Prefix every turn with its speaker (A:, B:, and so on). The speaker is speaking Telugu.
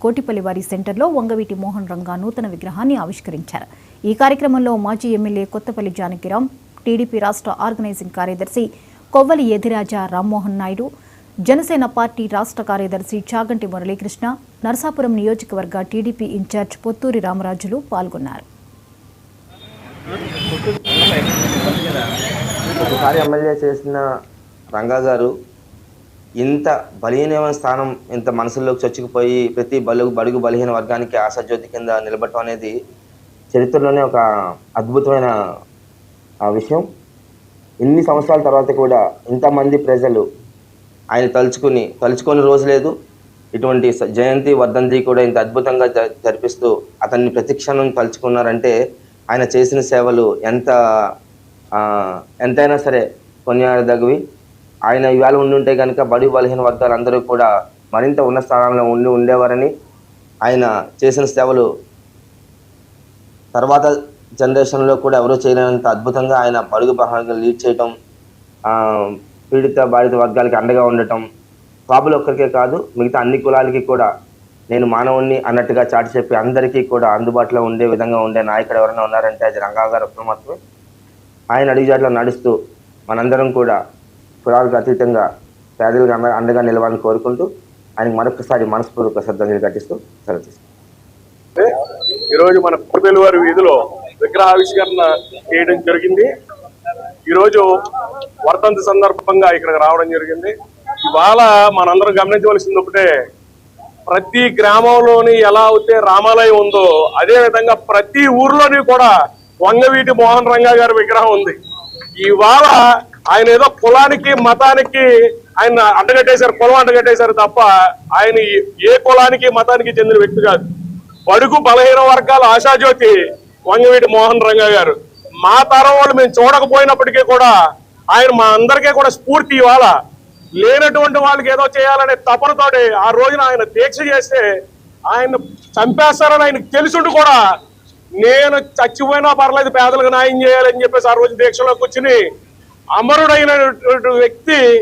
A: కోటిపల్లివారి సెంటర్లో వంగవీటి మోహన్ రంగా నూతన విగ్రహాన్ని ఆవిష్కరించారు. ఈ కార్యక్రమంలో మాజీ ఎమ్మెల్యే కొత్తపల్లి జానకిరాం, టీడీపీ రాష్ట్ర ఆర్గనైజింగ్ కార్యదర్శి కొవ్వలి యధిరాజా రామ్మోహన్ నాయుడు, జనసేన పార్టీ రాష్ట్ర కార్యదర్శి చాగంటి మురళీకృష్ణ, నరసాపురం నియోజకవర్గ టీడీపీ ఇన్ఛార్జ్ పొత్తూరి రామరాజులు పాల్గొన్నారు.
B: ఒకసారి ఎమ్మెల్యే చేసిన రంగా గారు ఇంత బలహీనమైన స్థానం ఇంత మనసులోకి చొచ్చుకుపోయి ప్రతి బడుగు బలహీన వర్గానికి ఆశాజ్యోతి కింద నిలబడటం అనేది చరిత్రలోనే ఒక అద్భుతమైన విషయం. ఇన్ని సంవత్సరాల తర్వాత కూడా ఇంతమంది ప్రజలు ఆయన తలుచుకొని రోజు లేదు. ఇటువంటి జయంతి వర్ధంతి కూడా ఇంత అద్భుతంగా జరిపిస్తూ అతన్ని ప్రతిక్షణం తలుచుకున్నారంటే ఆయన చేసిన సేవలు ఎంతైనా సరే కొనియాడదగివి. ఆయన ఇవాళ ఉండుంటే కనుక బడుగు బలహీన వర్గాలందరూ కూడా మరింత ఉన్నత స్థానంలో ఉండేవారని, ఆయన చేసిన సేవలు తర్వాత జనరేషన్లో కూడా ఎవరూ చేయలేనంత అద్భుతంగా ఆయన బడుగు బలహీన లీడ్ చేయటం, పీడిత బాధిత వర్గాలకి అండగా ఉండటం, కాపులు ఒక్కరికే కాదు మిగతా అన్ని కులాలకి కూడా నేను మానవుణ్ణి అన్నట్టుగా చాటి చెప్పి అందరికీ కూడా అందుబాటులో ఉండే విధంగా ఉండే నాయకుడు ఎవరైనా ఉన్నారంటే అది రంగా గారు ఒక్కరు మాత్రమే. ఆయన అడుగుజాట్లో నడుస్తూ మనందరం కూడా కులాలకు అతీతంగా పేదలకు అండగా నిలవాలని కోరుకుంటూ ఆయనకు మరొకసారి మనస్ఫూర్తిక శ్రద్ధాంజలి ఘటిస్తూ సెలవు.
C: ఈరోజు మన కోటిపల్లివారి వీధిలో విగ్రహావిష్కరణ చేయడం జరిగింది. ఈరోజు వర్ధంతి సందర్భంగా ఇక్కడికి రావడం జరిగింది. ఇవాళ మనందరం గమనించవలసింది ఒకటే, ప్రతి గ్రామంలోని ఎలా అయితే రామాలయం ఉందో అదే విధంగా ప్రతి ఊర్లోని కూడా వంగవీటి మోహన్ రంగా గారి విగ్రహం ఉంది. ఇవాళ ఆయన ఏదో కులానికి మతానికి ఆయన అంటగట్టేశారు, కులం అంటగట్టేశారు తప్ప ఆయన ఏ కులానికి మతానికి చెందిన వ్యక్తి కాదు. బడుగు బలహీన వర్గాల ఆశాజ్యోతి వంగవీటి మోహన్ రంగా గారు. మా తరం వాళ్ళు మేము చూడకపోయినప్పటికీ కూడా ఆయన మా అందరికీ కూడా స్ఫూర్తి. ఇవాళ లేనటువంటి వాళ్ళకి ఏదో చేయాలనే తపనతోటి ఆ రోజున ఆయన దీక్ష చేస్తే ఆయన చంపేస్తారని ఆయనకు తెలుసుండి కూడా నేను చచ్చిపోయినా పర్లేదు పేదలకు న్యాయం చేయాలని చెప్పేసి ఆ రోజు దీక్షలోకి కూర్చుని అమరుడైన వ్యక్తి